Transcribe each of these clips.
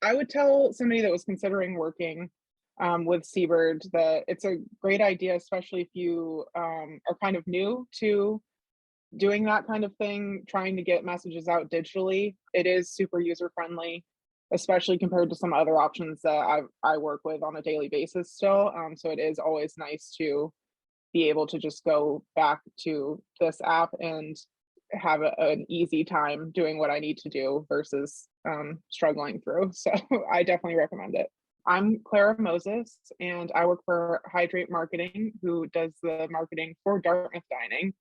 I would tell somebody that was considering working with Seabird that it's a great idea, especially if you are kind of new to doing that kind of thing, trying to get messages out digitally. It is super user friendly, especially compared to some other options that I work with on a daily basis still. So it is always nice to be able to just go back to this app and have an easy time doing what I need to do versus struggling through. So I definitely recommend it. I'm Clara Moses, and I work for Hydrate Marketing, who does the marketing for Dartmouth Dining.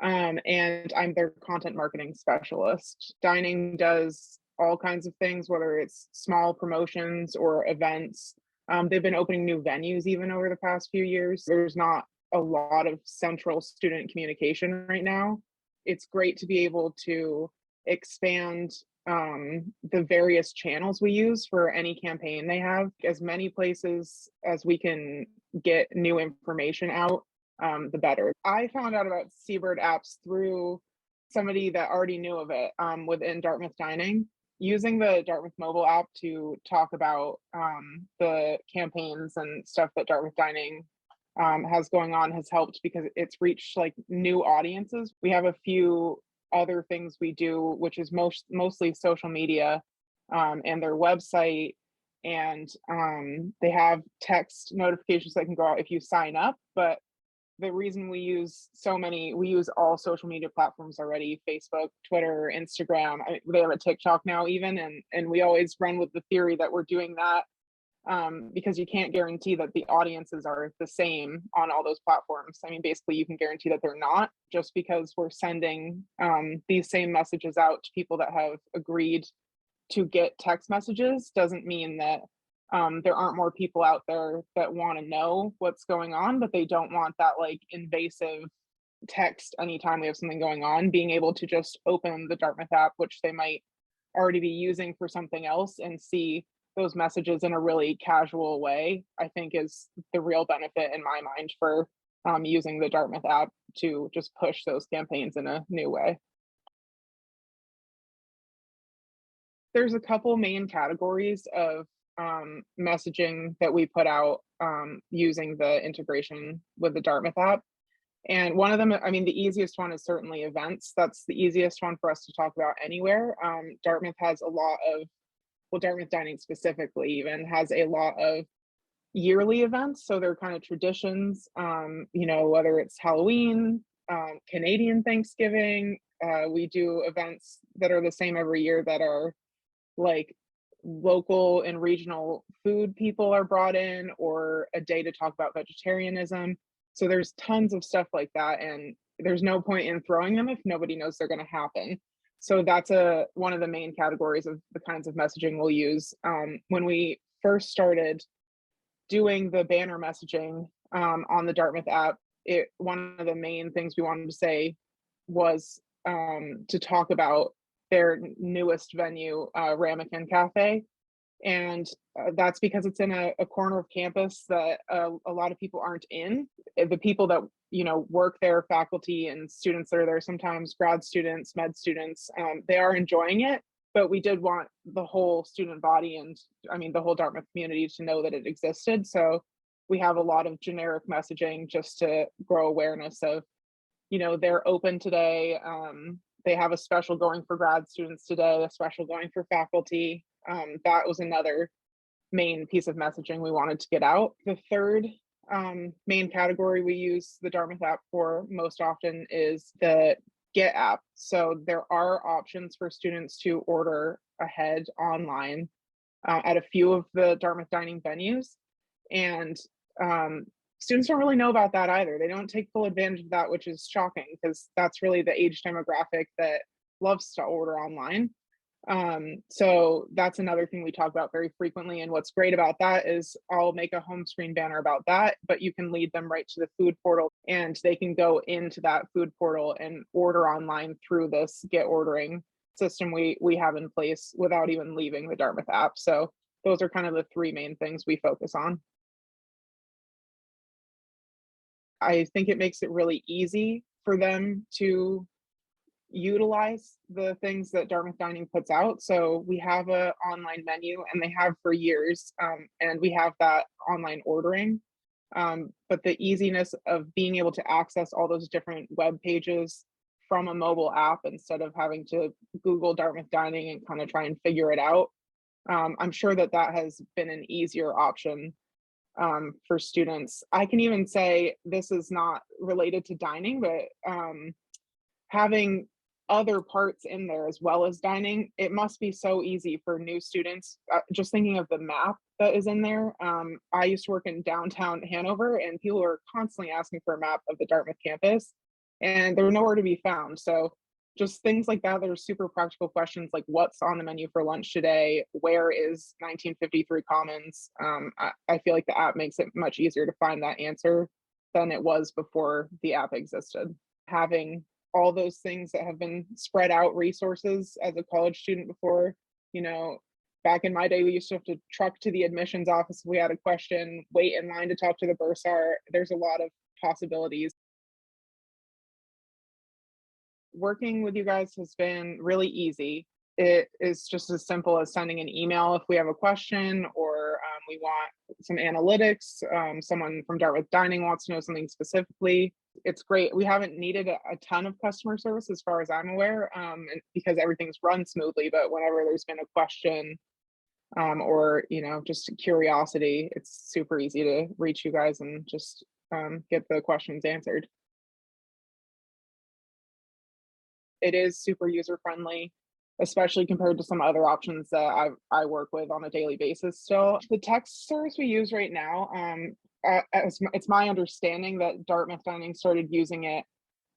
And I'm their content marketing specialist. Dining does all kinds of things, whether it's small promotions or events. They've been opening new venues even over the past few years. There's not a lot of central student communication right now. It's great to be able to expand the various channels we use for any campaign they have, as many places as we can get new information out, the better. I found out about Seabird apps through somebody that already knew of it within Dartmouth Dining, using the Dartmouth mobile app to talk about the campaigns and stuff that Dartmouth Dining has going on has helped because it's reached like new audiences. We have a few other things we do, which is mostly social media and their website. And they have text notifications that can go out if you sign up. But the reason we use all social media platforms already: Facebook, Twitter, Instagram. They have a TikTok now even, and we always run with the theory that we're doing that because you can't guarantee that the audiences are the same on all those platforms. I mean, basically, you can guarantee that they're not. Just because we're sending these same messages out to people that have agreed to get text messages doesn't mean that there aren't more people out there that want to know what's going on, but they don't want that like invasive text anytime we have something going on. Being able to just open the Dartmouth app, which they might already be using for something else, and see those messages in a really casual way, I think is the real benefit in my mind for using the Dartmouth app to just push those campaigns in a new way. There's a couple main categories of messaging that we put out using the integration with the Dartmouth app. And one of them, I mean, the easiest one is certainly events. That's the easiest one for us to talk about anywhere. Dartmouth has a lot of, well, Dartmouth Dining specifically even has a lot of yearly events. So they're kind of traditions, whether it's Halloween, Canadian Thanksgiving. We do events that are the same every year that are like local and regional food people are brought in, or a day to talk about vegetarianism. So there's tons of stuff like that, and there's no point in throwing them if nobody knows they're going to happen. So that's one of the main categories of the kinds of messaging we'll use. When we first started doing the banner messaging on the Dartmouth app, one of the main things we wanted to say was to talk about their newest venue, Ramekin Cafe. And that's because it's in a corner of campus that a lot of people aren't in. The people that work there, faculty and students that are there, sometimes grad students, med students, they are enjoying it. But we did want the whole student body, and I mean the whole Dartmouth community, to know that it existed. So we have a lot of generic messaging just to grow awareness of, they're open today. They have a special going for grad students today, a special going for faculty. That was another main piece of messaging we wanted to get out. The third main category we use the Dartmouth app for most often is the Get app. So there are options for students to order ahead online at a few of the Dartmouth Dining venues. And students don't really know about that either. They don't take full advantage of that, which is shocking because that's really the age demographic that loves to order online. So that's another thing we talk about very frequently. And what's great about that is I'll make a home screen banner about that, but you can lead them right to the food portal, and they can go into that food portal and order online through this get ordering system we have in place without even leaving the Dartmouth app. So those are kind of the three main things we focus on. I think it makes it really easy for them to utilize the things that Dartmouth Dining puts out. So we have a online menu, and they have for years, and we have that online ordering. But the easiness of being able to access all those different web pages from a mobile app instead of having to Google Dartmouth Dining and kind of try and figure it out, I'm sure that that has been an easier option for students. I can even say this is not related to dining, but having other parts in there as well as dining, it must be so easy for new students. Just thinking of the map that is in there. I used to work in downtown Hanover, and people were constantly asking for a map of the Dartmouth campus, and they're nowhere to be found. So just things like that are super practical questions, like what's on the menu for lunch today? Where is 1953 Commons? I feel like the app makes it much easier to find that answer than it was before the app existed. Having all those things that have been spread out resources as a college student before, you know, back in my day, we used to have to truck to the admissions office if we had a question, wait in line to talk to the bursar. There's a lot of possibilities. Working with you guys has been really easy. It is just as simple as sending an email if we have a question, or we want some analytics. Someone from Dartmouth Dining wants to know something specifically. It's great. We haven't needed a ton of customer service as far as I'm aware, and because everything's run smoothly. But whenever there's been a question, or just curiosity, it's super easy to reach you guys and just get the questions answered. It is super user friendly, especially compared to some other options that I work with on a daily basis still. The text service we use right now, it's my understanding that Dartmouth Dining started using it,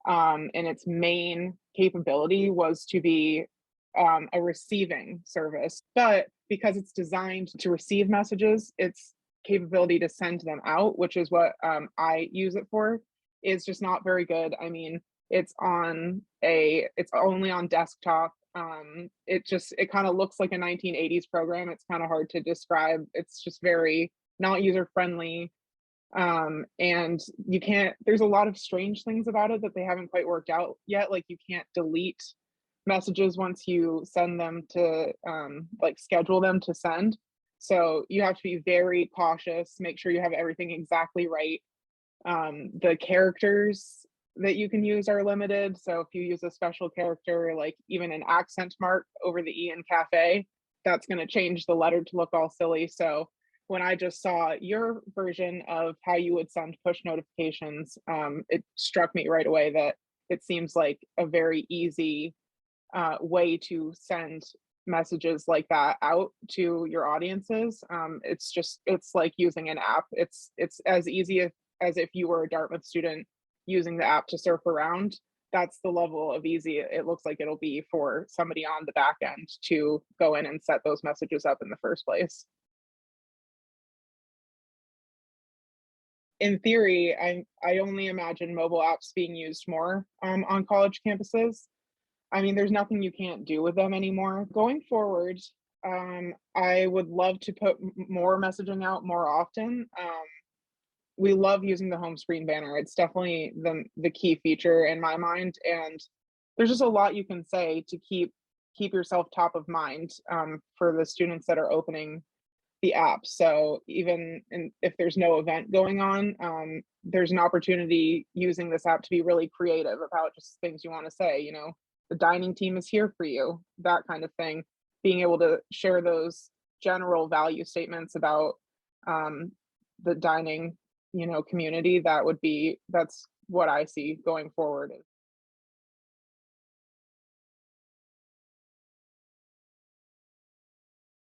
and its main capability was to be a receiving service. But because it's designed to receive messages, its capability to send them out, which is what I use it for, is just not very good. I mean, it's only on desktop. It kind of looks like a 1980s program. It's kind of hard to describe. It's just very not user friendly. And there's a lot of strange things about it that they haven't quite worked out yet. Like, you can't delete messages once you send them to like schedule them to send. So you have to be very cautious, make sure you have everything exactly right. The characters that you can use are limited. So if you use a special character, like even an accent mark over the E in cafe, that's going to change the letter to look all silly. So when I just saw your version of how you would send push notifications, it struck me right away that it seems like a very easy way to send messages like that out to your audiences. It's like using an app. It's as easy as if you were a Dartmouth student using the app to surf around. That's the level of easy it looks like it'll be for somebody on the back end to go in and set those messages up in the first place. In theory, I only imagine mobile apps being used more on college campuses. I mean, there's nothing you can't do with them anymore. Going forward, I would love to put more messaging out more often. We love using the home screen banner. It's definitely the key feature in my mind, and there's just a lot you can say to keep yourself top of mind for the students that are opening the app. So if there's no event going on, there's an opportunity using this app to be really creative about just things you want to say. The dining team is here for you, that kind of thing. Being able to share those general value statements about the dining, community, that's what I see going forward.